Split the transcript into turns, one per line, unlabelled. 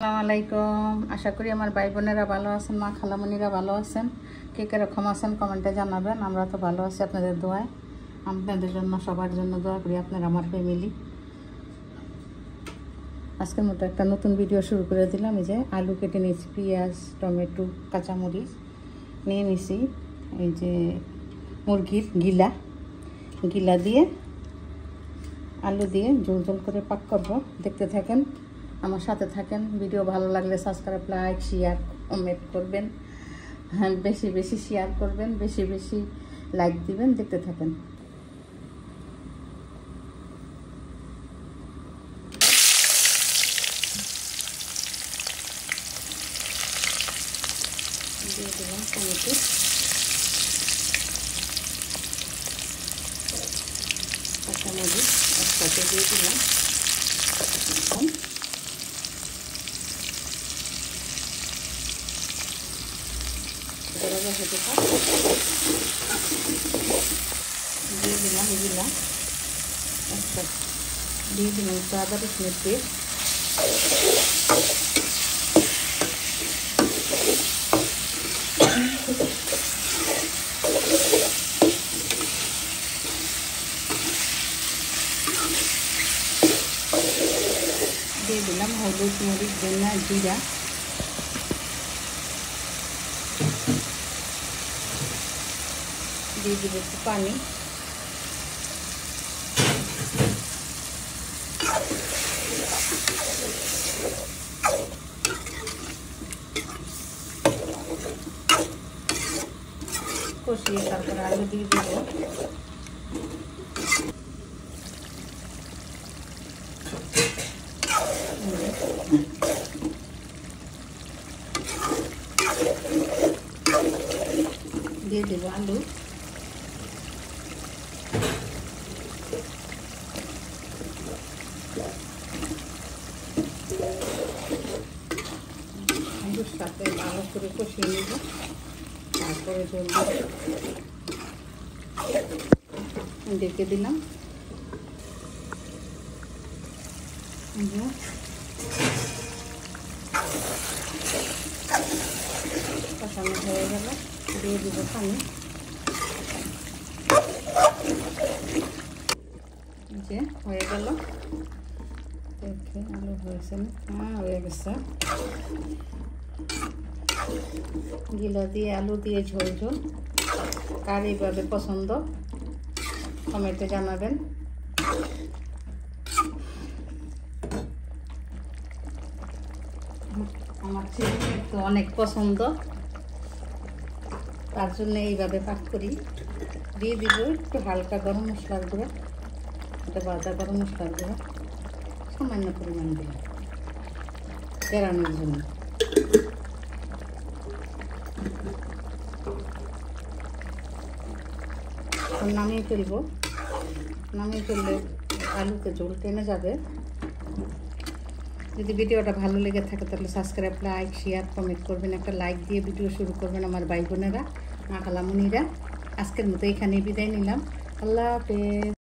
আসসালামু আলাইকুম। আশা করি আমার ভাই বোনেরা ভালো আছেন, মা খালামণিরা ভালো আছেন। কে কীরকম আছেন কমেন্টে জানাবেন। আমরা তো ভালো আছি আপনাদের দোয়ায়। আপনাদের জন্য সবার জন্য দোয়া করি, আপনারা আমার ফ্যামিলি। আজকের মতো একটা নতুন ভিডিও শুরু করে দিলাম। এই যে আলু কেটে নিয়েছি, পেঁয়াজ, টমেটো, কাঁচামরিচ নিয়ে নিছি। এই যে মুরগির গিলা দিয়ে আলু দিয়ে ঝোল ঝোল করে পাক করবো। দেখতে থাকেন, আমার সাথে থাকেন। ভিডিও ভালো লাগলে সাবস্ক্রাইব, লাইক, শেয়ার, কমেন্ট করবেন। হ্যাঁ, বেশি বেশি শেয়ার করবেন, বেশি বেশি লাইক দিবেন। দেখতে থাকেন। দিয়ে দিলাম টমেটো, কাঁচামরিচ একসাথে দিয়ে দিলাম। দিয়ে দিলাম এগুলা একসাথে দিয়ে দিলাম একটু আদা রসুনের পেস্ট, দিয়ে দিলাম হলুদ, মরিচ, ধনিয়া, জিরা, দিয়ে দিব একটু পানি, কষিয়ে তারপরে আলু দিয়ে দেবো। দিয়ে দেবো আলু, আলুর সাথে ভালো করে কষিয়ে নেব। তারপরে ডেকে দিলাম। কষানো হয়ে গেল, দিয়ে দিব পানি। যে হয়ে গেল, দেখে আলু হয়েছে না? হ্যাঁ, হয়ে গেছে। গিলা দিয়ে আলু দিয়ে ঝোল ঝোল কার এইভাবে পছন্দ কমেন্টে জানাবেন। আমার ছেলে তো অনেক পছন্দ, তার জন্য এইভাবে পাক করি। দিয়ে দিব একটু হালকা গরম মশলার গুঁড়ো, এটা বাটা গরম মশলার গুঁড়ো সামান্য পরিমাণ দিলাম বেরানোর জন্য। নামিয়ে ফেলবো। নামিয়ে ফেললে আলুতে ঝোল টেনে যাবে। যদি ভিডিওটা ভালো লেগে থাকে তাহলে সাবস্ক্রাইব, লাইক, শেয়ার, কমেন্ট করবেন। একটা লাইক দিয়ে ভিডিও শুরু করবেন আমার ভাই বোনেরা, মা খালামণিরা। আজকের মতো এখানেই বিদায় নিলাম। আল্লাহ হাফেজ।